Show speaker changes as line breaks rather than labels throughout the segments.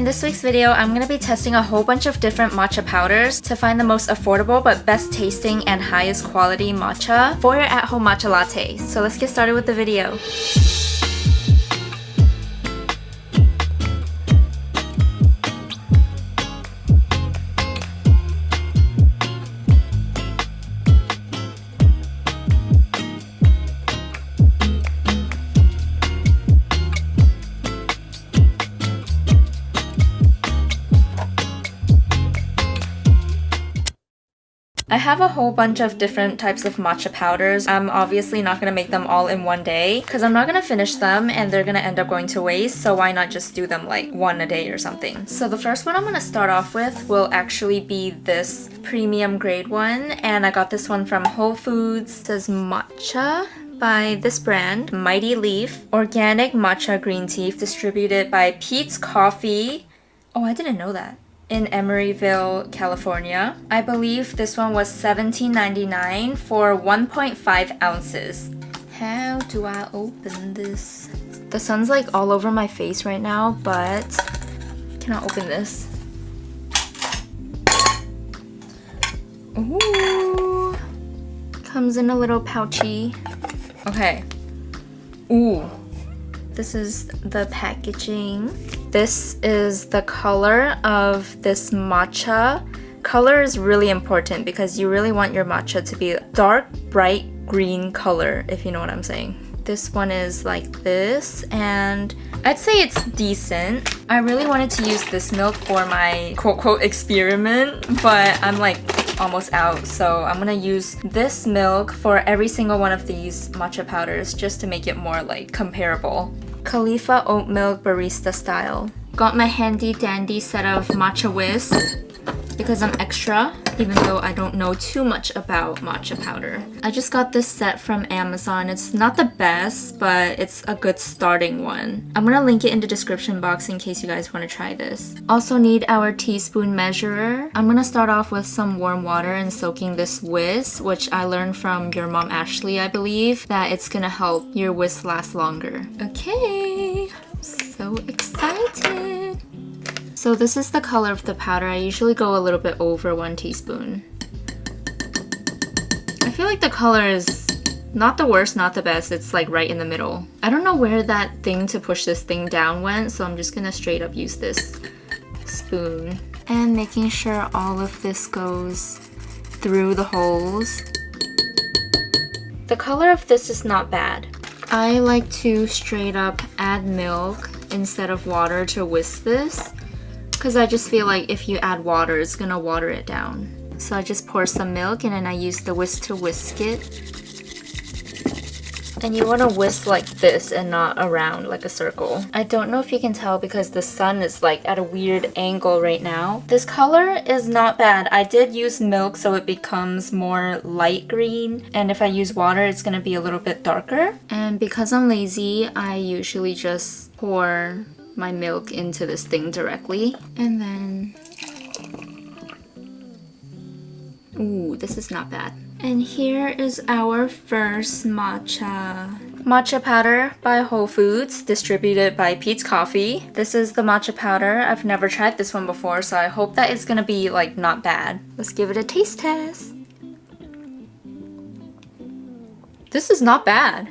In this week's video, I'm going to be testing a whole bunch of different matcha powders to find the most affordable but best tasting and highest quality matcha for your at-home matcha latte. So let's get started with the video. I have a whole bunch of different types of matcha powders. I'm obviously not going to make them all in one day because I'm not going to finish them and they're going to end up going to waste, so why not just do them like one a day or something. So the first one I'm going to start off with will actually be this premium grade one, and I got this one from Whole Foods. It says Matcha by this brand, Jade Leaf, organic matcha green tea distributed by Peet's Coffee. Oh, I didn't know that. In Emeryville, California. I believe this one was $17.99 for 1.5 ounces. How do I open this? The sun's like all over my face right now, but cannot open this. Ooh, comes in a little pouchy. Okay. Ooh, this is the packaging. This is the color of this matcha. Color is really important because you really want your matcha to be a dark, bright green color, if you know what I'm saying. This one is like this, and I'd say it's decent. I really wanted to use this milk for my quote-quote experiment, but I'm like almost out, so I'm gonna use this milk for every single one of these matcha powders just to make it more like comparable. Khalifa oat milk barista style. Got my handy dandy set of matcha whisk because I'm extra, even though I don't know too much about matcha powder. I just got this set from Amazon. It's not the best, but it's a good starting one. I'm gonna link it in the description box in case you guys want to try this. Also need our teaspoon measurer. I'm gonna start off with some warm water and soaking this whisk, which I learned from your mom Ashley, I believe, that it's gonna help your whisk last longer. Okay, so excited. So this is the color of the powder. I usually go a little bit over 1 teaspoon. I feel like the color is not the worst, not the best. It's like right in the middle. I don't know where that thing to push this thing down went, so I'm just gonna straight up use this spoon. And making sure all of this goes through the holes. The color of this is not bad. I like to straight up add milk instead of water to whisk this, because I just feel like if you add water, it's gonna water it down. So I just pour some milk and then I use the whisk to whisk it. And you wanna whisk like this and not around like a circle. I don't know if you can tell because the sun is like at a weird angle right now. This color is not bad. I did use milk so it becomes more light green. And if I use water, it's gonna be a little bit darker. And because I'm lazy, I usually just pour my milk into this thing directly, and then ooh, this is not bad. And here is our first matcha powder by Whole Foods, distributed by Peet's Coffee. This is the matcha powder. I've never tried this one before, so I hope that it's gonna be like not bad. Let's give it a taste test. This is not bad.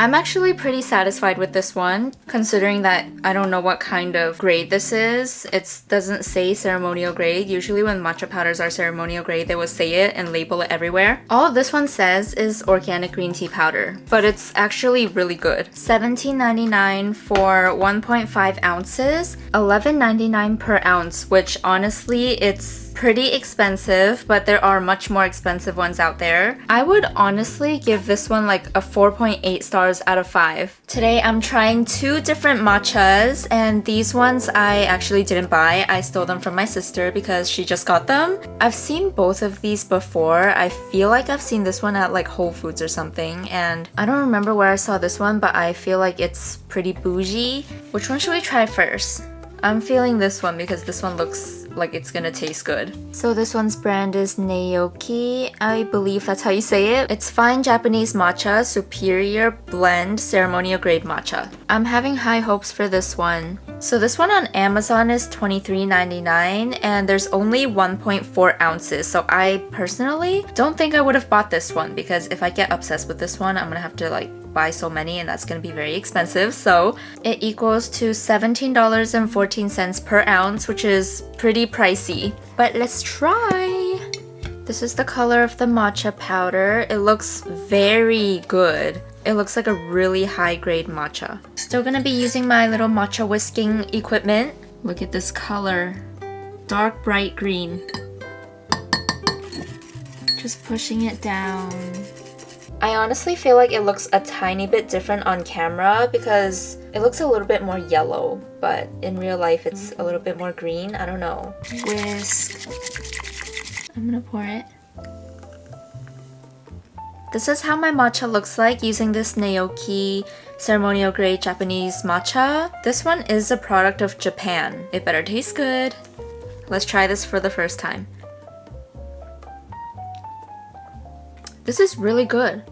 I'm actually pretty satisfied with this one, considering that I don't know what kind of grade this is. It doesn't say ceremonial grade. Usually when matcha powders are ceremonial grade, they will say it and label it everywhere. All this one says is organic green tea powder, but it's actually really good. $17.99 for 1.5 ounces, $11.99 per ounce, which honestly, it's pretty expensive, but there are much more expensive ones out there. I would honestly give this one like a 4.8 stars out of 5. Today I'm trying 2 different matchas, and these ones I actually didn't buy. I stole them from my sister because she just got them. I've seen both of these before. I feel like I've seen this one at like Whole Foods or something, and I don't remember where I saw this one, but I feel like it's pretty bougie. Which one should we try first? I'm feeling this one because this one looks like it's gonna taste good. So this one's brand is Naoki. I believe that's how you say it. It's fine Japanese matcha, superior blend, ceremonial grade matcha. I'm having high hopes for this one. So this one on Amazon is $23.99 and there's only 1.4 ounces. So I personally don't think I would have bought this one because if I get obsessed with this one, I'm gonna have to like buy so many and that's gonna be very expensive. So it equals to $17.14 per ounce, which is pretty pricey. But let's try. This is the color of the matcha powder. It looks very good. It looks like a really high-grade matcha. Still gonna be using my little matcha whisking equipment. Look at this color. Dark bright green. Just pushing it down. I honestly feel like it looks a tiny bit different on camera because it looks a little bit more yellow, but in real life it's a little bit more green. I don't know. Whisk. I'm gonna pour it. This is how my matcha looks like using this Naoki ceremonial grade Japanese matcha. This one is a product of Japan. It better taste good. Let's try this for the first time. This is really good.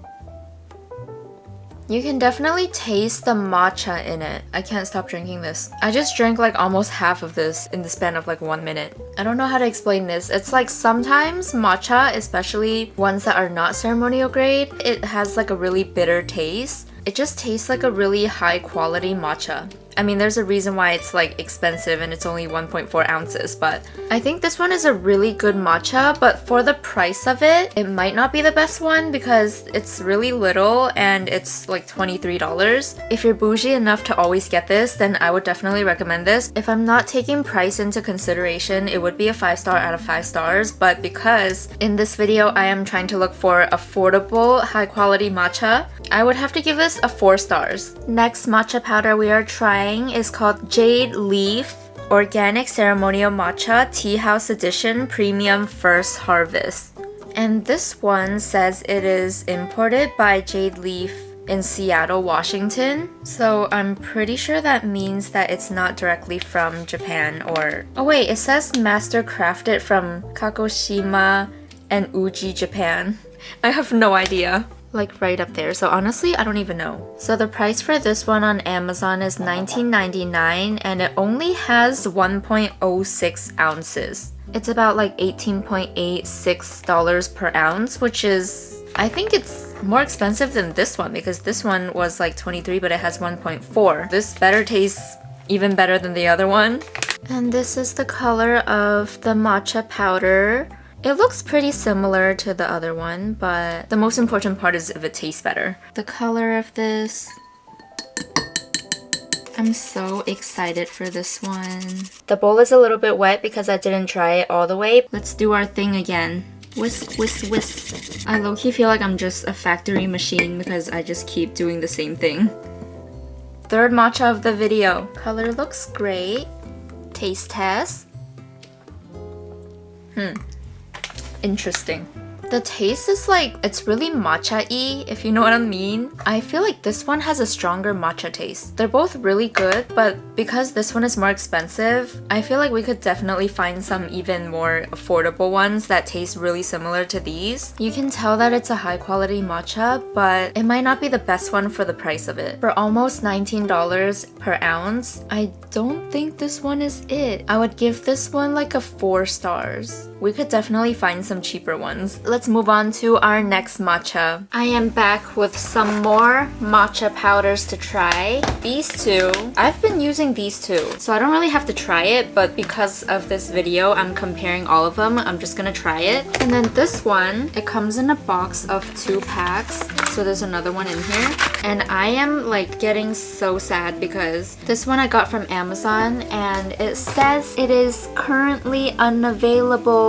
You can definitely taste the matcha in it. I can't stop drinking this. I just drank like almost half of this in the span of like 1 minute. I don't know how to explain this. It's like sometimes matcha, especially ones that are not ceremonial grade, it has like a really bitter taste. It just tastes like a really high quality matcha. I mean, there's a reason why it's like expensive and it's only 1.4 ounces, but I think this one is a really good matcha, but for the price of it, it might not be the best one because it's really little and it's like $23. If you're bougie enough to always get this, then I would definitely recommend this. If I'm not taking price into consideration, it would be a 5-star out of 5 stars, but because in this video I am trying to look for affordable, high quality matcha, I would have to give this a 4 stars. Next matcha powder we are trying is called Jade Leaf Organic Ceremonial Matcha Tea House Edition Premium First Harvest. And this one says it is imported by Jade Leaf in Seattle, Washington. So I'm pretty sure that means that it's not directly from Japan or... Oh wait, it says master crafted from Kagoshima and Uji, Japan. I have no idea. Like right up there. So honestly, I don't even know. So the price for this one on Amazon is $19.99 and it only has 1.06 ounces. It's about like $18.86 per ounce, which is, I think it's more expensive than this one because this one was like $23 but it has 1.4. This better tastes even better than the other one. And this is the color of the matcha powder. It looks pretty similar to the other one, but the most important part is if it tastes better. The color of this... I'm so excited for this one. The bowl is a little bit wet because I didn't dry it all the way. Let's do our thing again. Whisk, whisk, whisk. I low-key feel like I'm just a factory machine because I just keep doing the same thing. Third matcha of the video. Color looks great. Taste test. Interesting. The taste is like, it's really matcha-y, if you know what I mean. I feel like this one has a stronger matcha taste. They're both really good, but because this one is more expensive, I feel like we could definitely find some even more affordable ones that taste really similar to these. You can tell that it's a high quality matcha, but it might not be the best one for the price of it. For almost $19 per ounce, I don't think this one is it. I would give this one like a 4 stars. We could definitely find some cheaper ones. Let's move on to our next matcha. I am back with some more matcha powders to try. These two, I've been using these two, so I don't really have to try it, but because of this video, I'm comparing all of them. I'm just gonna try it. And then this one, it comes in a box of 2 packs, so there's another one in here. And I am like getting so sad because this one I got from Amazon and it says it is currently unavailable.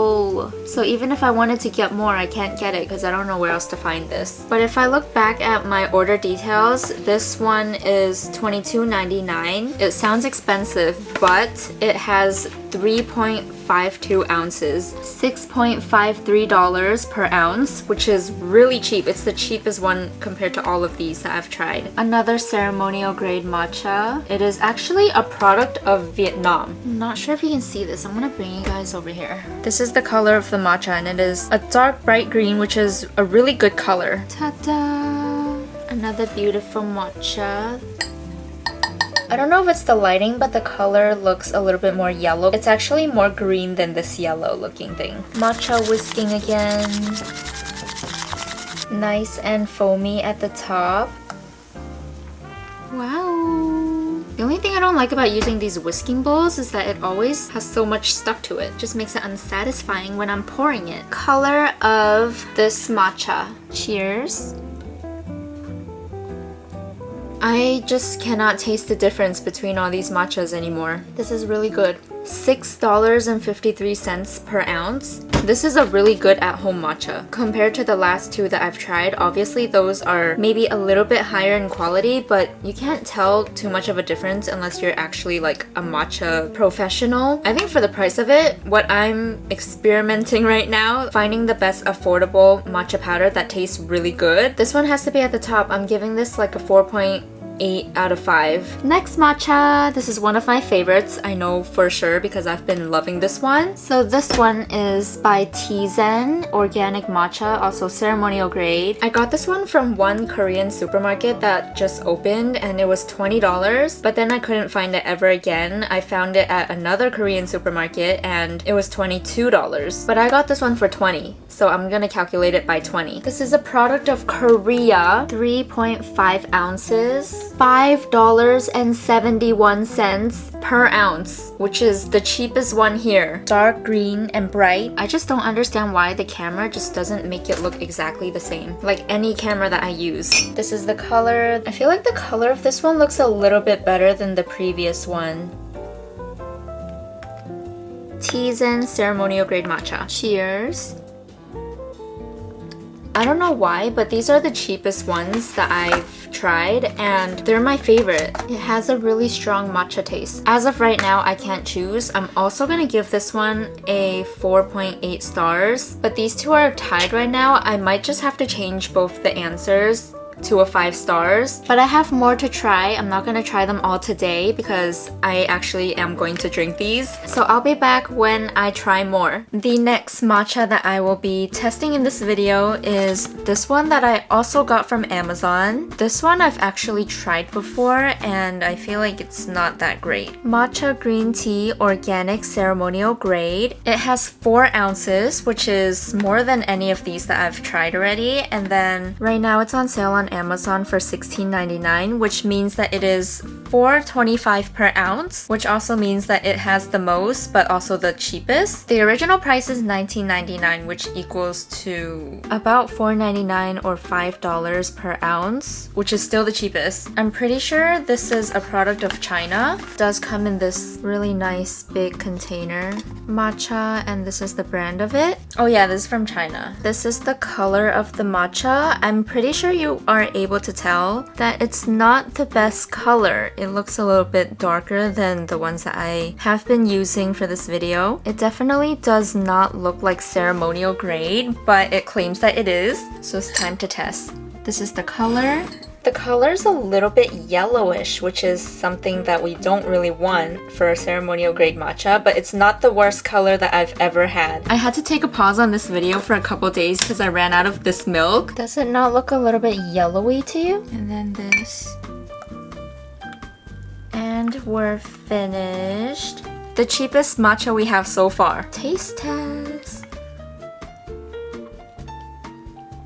So even if I wanted to get more, I can't get it because I don't know where else to find this. But if I look back at my order details, this one is $22.99. It sounds expensive, but it has 3.5 6.52 ounces, $6.53 per ounce, which is really cheap. It's the cheapest one compared to all of these that I've tried. Another ceremonial grade matcha. It is actually a product of Vietnam. I'm not sure if you can see this. I'm gonna bring you guys over here. This is the color of the matcha, and it is a dark bright green, which is a really good color. Ta-da! Another beautiful matcha. I don't know if it's the lighting, but the color looks a little bit more yellow. It's actually more green than this yellow looking thing. Matcha whisking again. Nice and foamy at the top. Wow. The only thing I don't like about using these whisking bowls is that it always has so much stuck to it. Just makes it unsatisfying when I'm pouring it. Color of this matcha. Cheers. I just cannot taste the difference between all these matchas anymore. This is really good. $6.53 per ounce. This is a really good at-home matcha. Compared to the last two that I've tried, obviously those are maybe a little bit higher in quality, but you can't tell too much of a difference unless you're actually like a matcha professional. I think for the price of it, what I'm experimenting right now, finding the best affordable matcha powder that tastes really good. This one has to be at the top. I'm giving this like a 4.8 out of 5. Next matcha. This is one of my favorites, I know for sure because I've been loving this one. So this one is by Teazen, organic matcha, also ceremonial grade. I got this one from one Korean supermarket that just opened and it was $20, but then I couldn't find it ever again. I found it at another Korean supermarket and it was $22, but I got this one for $20, so I'm gonna calculate it by 20. This is a product of Korea, 3.5 ounces. $5.71 per ounce, which is the cheapest one here. Dark green and bright. I just don't understand why the camera just doesn't make it look exactly the same, like any camera that I use. This is the color. I feel like the color of this one looks a little bit better than the previous one. Teazen ceremonial grade matcha. Cheers. I don't know why, but these are the cheapest ones that I've tried and they're my favorite. It has a really strong matcha taste. As of right now, I can't choose. I'm also gonna give this one a 4.8 stars, but these two are tied right now. I might just have to change both the answers to a 5 stars, but I have more to try. I'm not gonna try them all today because I actually am going to drink these, so I'll be back when I try more. The next matcha that I will be testing in this video is this one that I also got from Amazon. This one I've actually tried before and I feel like it's not that great. Matcha green tea, organic ceremonial grade. It has 4 ounces, which is more than any of these that I've tried already, and then right now it's on sale on Amazon for $16.99, which means that it is $4.25 per ounce, which also means that it has the most but also the cheapest. The original price is $19.99, which equals to about $4.99 or $5 per ounce, which is still the cheapest. I'm pretty sure this is a product of China. It does come in this really nice big container. Matcha, and this is the brand of it. Oh yeah, this is from China. This is the color of the matcha. I'm pretty sure you are able to tell that it's not the best color. It looks a little bit darker than the ones that I have been using for this video. It definitely does not look like ceremonial grade, but it claims that it is, so it's time to test. This is the color. The color's a little bit yellowish, which is something that we don't really want for a ceremonial grade matcha, but it's not the worst color that I've ever had. I had to take a pause on this video for a couple days because I ran out of this milk. Does it not look a little bit yellowy to you? And then this. And we're finished. The cheapest matcha we have so far. Taste test.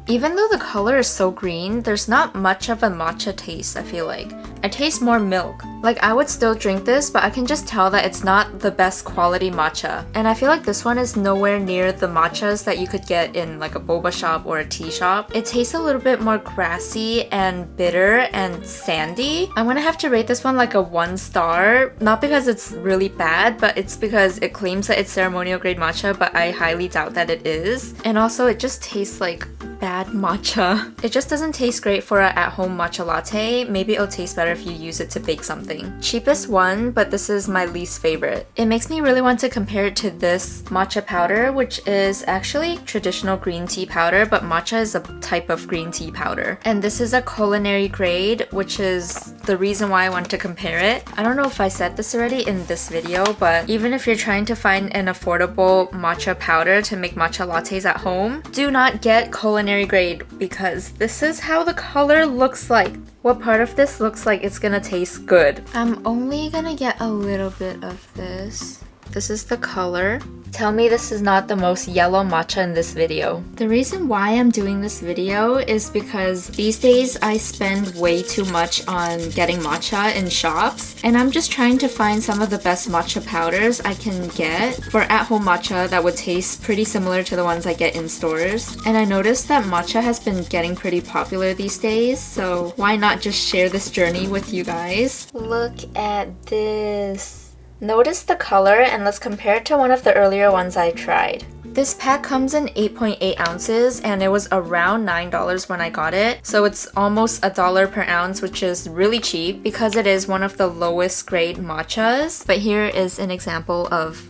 Even though the color is so green, there's not much of a matcha taste, I feel like. I taste more milk. Like, I would still drink this, but I can just tell that it's not the best quality matcha. And I feel like this one is nowhere near the matchas that you could get in like a boba shop or a tea shop. It tastes a little bit more grassy and bitter and sandy. I'm gonna have to rate this one like a 1 star. Not because it's really bad, but it's because it claims that it's ceremonial grade matcha, but I highly doubt that it is. And also, it just tastes like bad matcha. It just doesn't taste great for an at-home matcha latte. Maybe it'll taste better if you use it to bake something. Cheapest one, but this is my least favorite. It makes me really want to compare it to this matcha powder, which is actually traditional green tea powder, but matcha is a type of green tea powder. And this is a culinary grade, which is the reason why I want to compare it. I don't know if I said this already in this video, but even if you're trying to find an affordable matcha powder to make matcha lattes at home, do not get culinary grade because this is how the color looks like. What part of this looks like it's gonna taste good? I'm only gonna get a little bit of this. This is the color. Tell me this is not the most yellow matcha in this video. The reason why I'm doing this video is because these days I spend way too much on getting matcha in shops, and I'm just trying to find some of the best matcha powders I can get for at-home matcha that would taste pretty similar to the ones I get in stores. And I noticed that matcha has been getting pretty popular these days, so why not just share this journey with you guys? Look at this. Notice the color and let's compare it to one of the earlier ones I tried. This pack comes in 8.8 ounces and it was around $9 when I got it. So it's almost $1 per ounce, which is really cheap because it is one of the lowest grade matchas. But here is an example of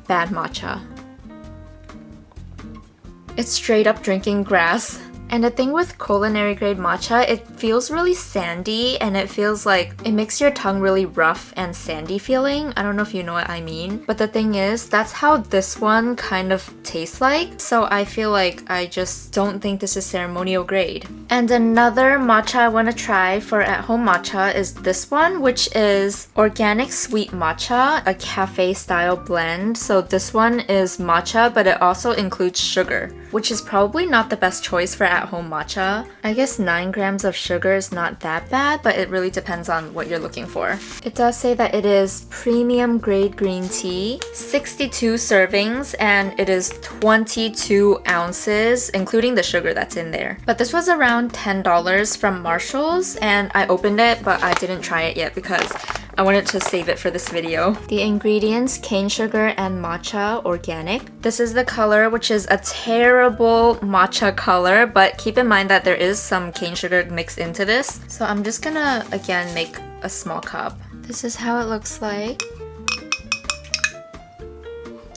bad matcha. It's straight up drinking grass. And the thing with culinary grade matcha, it feels really sandy and it feels like it makes your tongue really rough and sandy feeling. I don't know if you know what I mean. But the thing is, that's how this one kind of tastes like. So I feel like I just don't think this is ceremonial grade. And another matcha I want to try for at-home matcha is this one, which is organic sweet matcha, a cafe style blend. So this one is matcha, but it also includes sugar, which is probably not the best choice for at-home matcha. I guess 9 grams of sugar is not that bad, but it really depends on what you're looking for. It does say that it is premium grade green tea, 62 servings, and it is 22 ounces, including the sugar that's in there. But this was around $10 from Marshall's, and I opened it, but I didn't try it yet because I wanted to save it for this video. The ingredients: cane sugar and matcha organic. This is the color, which is a terrible matcha color, but keep in mind that there is some cane sugar mixed into this. So I'm just gonna, again, make a small cup. This is how it looks like.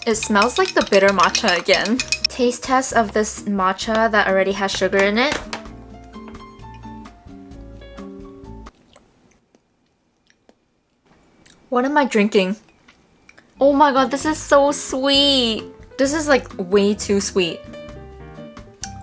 It smells like the bitter matcha again. Taste test of this matcha that already has sugar in it. What am I drinking? Oh my god, this is so sweet. This is like way too sweet.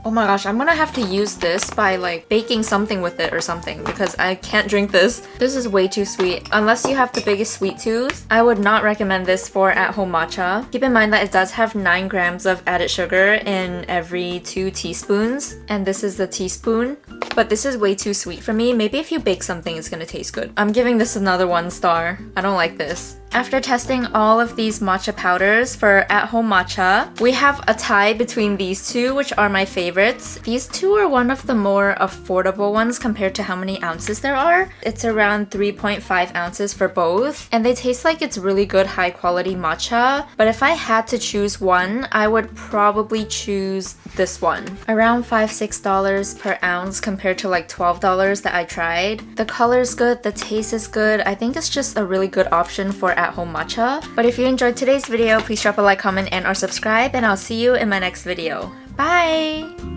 Oh my gosh, I'm gonna have to use this by like baking something with it or something because I can't drink this. This is way too sweet. Unless you have the biggest sweet tooth, I would not recommend this for at-home matcha. Keep in mind that it does have 9 grams of added sugar in every 2 teaspoons. And this is the teaspoon. But this is way too sweet for me. Maybe if you bake something, it's gonna taste good. I'm giving this another 1 star. I don't like this. After testing all of these matcha powders for at-home matcha, we have a tie between these two, which are my favorites. These two are one of the more affordable ones compared to how many ounces there are. It's around 3.5 ounces for both, and they taste like it's really good high quality matcha. But if I had to choose one, I would probably choose this one. Around $5-6 per ounce compared to like $12 that I tried. The color is good, the taste is good. I think it's just a really good option for at-home matcha. But if you enjoyed today's video, please drop a like, comment, and or subscribe, and I'll see you in my next video. Bye!